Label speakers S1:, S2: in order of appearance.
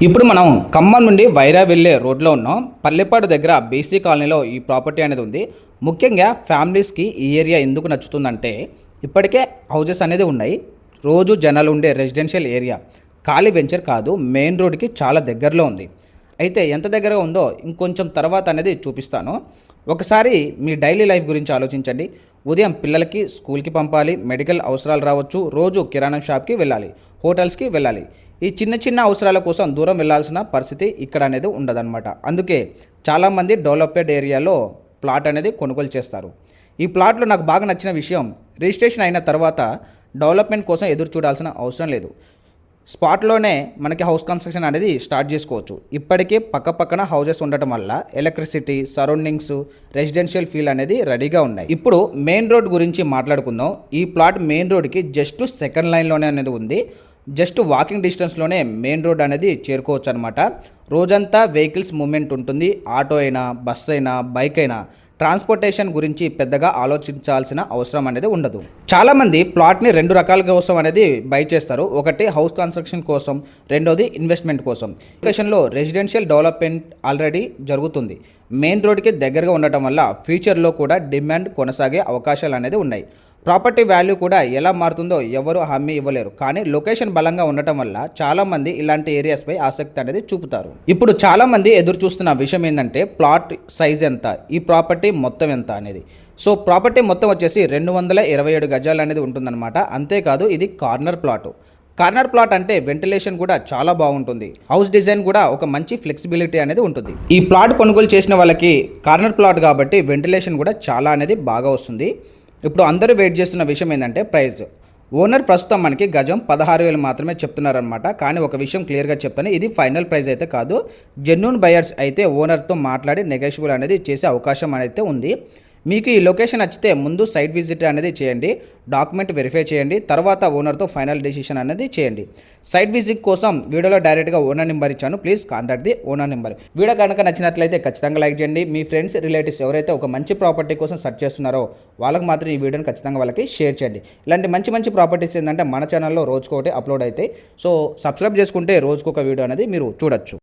S1: ఇప్పుడు మనం ఖమ్మం నుండి వైరా వెళ్ళే రోడ్లో ఉన్నాం. పల్లెపాడు దగ్గర బీసీ కాలనీలో ఈ ప్రాపర్టీ అనేది ఉంది. ముఖ్యంగా ఫ్యామిలీస్కి ఈ ఏరియా ఎందుకు నచ్చుతుందంటే ఇప్పటికే హౌజెస్ అనేది ఉన్నాయి. రోజు జనాలు ఉండే రెసిడెన్షియల్ ఏరియా, ఖాళీ వెంచర్ కాదు, మెయిన్ రోడ్కి చాలా దగ్గరలో ఉంది. అయితే ఎంత దగ్గరగా ఉందో ఇంకొంచెం తర్వాత అనేది చూపిస్తాను. ఒకసారి మీ డైలీ లైఫ్ గురించి ఆలోచించండి. ఉదయం పిల్లలకి స్కూల్కి పంపాలి, మెడికల్ అవసరాలు రావచ్చు, రోజు కిరాణా షాప్కి వెళ్ళాలి, హోటల్స్కి వెళ్ళాలి. ఈ చిన్న చిన్న అవసరాల కోసం దూరం వెళ్ళాల్సిన పరిస్థితి ఇక్కడ అనేది ఉండదన్నమాట. అందుకే చాలామంది డెవలప్డ్ ఏరియాలో ప్లాట్ అనేది కొనుగోలు చేస్తారు. ఈ ప్లాట్లో నాకు బాగా నచ్చిన విషయం, రిజిస్ట్రేషన్ అయిన తర్వాత డెవలప్మెంట్ కోసం ఎదురు చూడాల్సిన అవసరం లేదు. స్పాట్లోనే మనకి హౌస్ కన్స్ట్రక్షన్ అనేది స్టార్ట్ చేసుకోవచ్చు. ఇప్పటికే పక్కపక్కన హౌజెస్ ఉండటం వల్ల ఎలక్ట్రిసిటీ, సరౌండింగ్స్, రెసిడెన్షియల్ ఫీల్ అనేది రెడీగా ఉన్నాయి. ఇప్పుడు మెయిన్ రోడ్ గురించి మాట్లాడుకుందాం. ఈ ప్లాట్ మెయిన్ రోడ్కి జస్ట్ సెకండ్ లైన్లోనే అనేది ఉంది. జస్ట్ వాకింగ్ డిస్టెన్స్లోనే మెయిన్ రోడ్ అనేది చేరుకోవచ్చు అనమాట. రోజంతా వెహికల్స్ మూవ్మెంట్ ఉంటుంది. ఆటో అయినా, బస్సు అయినా, బైక్ అయినా ట్రాన్స్పోర్టేషన్ గురించి పెద్దగా ఆలోచించాల్సిన అవసరం అనేది ఉండదు. చాలామంది ప్లాట్ని రెండు రకాల కోసం అనేది బై చేస్తారు. ఒకటి హౌస్ కన్స్ట్రక్షన్ కోసం, రెండోది ఇన్వెస్ట్మెంట్ కోసం. లొకేషన్లో రెసిడెన్షియల్ డెవలప్మెంట్ ఆల్రెడీ జరుగుతుంది. మెయిన్ రోడ్కి దగ్గరగా ఉండటం వల్ల ఫ్యూచర్లో కూడా డిమాండ్ కొనసాగే అవకాశాలు అనేది ఉన్నాయి. ప్రాపర్టీ వాల్యూ కూడా ఎలా మారుతుందో ఎవరు హామీ ఇవ్వలేరు. కానీ లొకేషన్ బలంగా ఉండటం వల్ల చాలామంది ఇలాంటి ఏరియాస్పై ఆసక్తి అనేది చూపుతారు. ఇప్పుడు చాలామంది ఎదురు చూస్తున్న విషయం ఏంటంటే ప్లాట్ సైజ్ ఎంత, ఈ ప్రాపర్టీ మొత్తం ఎంత అనేది. సో ప్రాపర్టీ మొత్తం వచ్చేసి 227 గజాలు అనేది ఉంటుందన్నమాట. అంతేకాదు ఇది కార్నర్ ప్లాట్. కార్నర్ ప్లాట్ అంటే వెంటిలేషన్ కూడా చాలా బాగుంటుంది. హౌస్ డిజైన్ కూడా ఒక మంచి ఫ్లెక్సిబిలిటీ అనేది ఉంటుంది. ఈ ప్లాట్ కొనుగోలు చేసిన వాళ్ళకి కార్నర్ ప్లాట్ కాబట్టి వెంటిలేషన్ కూడా చాలా అనేది బాగా వస్తుంది. ఇప్పుడు అందరూ వెయిట్ చేస్తున్న విషయం ఏంటంటే ప్రైస్. ఓనర్ ప్రస్తుతం మనకి గజం 16,000 మాత్రమే చెప్తున్నారనమాట. కానీ ఒక విషయం క్లియర్గా చెప్తాను, ఇది ఫైనల్ ప్రైస్ అయితే కాదు. జెన్యూన్ బయర్స్ అయితే ఓనర్తో మాట్లాడి నెగోషియబుల్ అనేది చేసే అవకాశం అనేది ఉంది. మీకు ఈ లొకేషన్ నచ్చితే ముందు సైట్ విజిట్ అనేది చేయండి, డాక్యుమెంట్ వెరిఫై చేయండి, తర్వాత ఓనర్తో ఫైనల్ డెసిషన్ అనేది చేయండి. సైట్ విజిట్ కోసం వీడియోలో డైరెక్ట్గా ఓనర్ నెంబర్ ఇచ్చాను, please contact the owner number. Video కనుక నచ్చినట్లయితే ఖచ్చితంగా లైక్ చేయండి. మీ ఫ్రెండ్స్, రిలేటివ్స్ ఎవరైతే ఒక మంచి ప్రాపర్టీ కోసం సెర్చ్ చేస్తున్నారో వాళ్ళకి మాత్రం ఈ వీడియోని ఖచ్చితంగా వాళ్ళకి షేర్ చేయండి. ఇలాంటి మంచి మంచి ప్రాపర్టీస్ ఏంటంటే మన ఛానల్లో రోజుకొకటి అప్లోడ్ అవుతాయి. సో సబ్స్క్రైబ్ చేసుకుంటే రోజుకొక వీడియో అనేది మీరు చూడొచ్చు.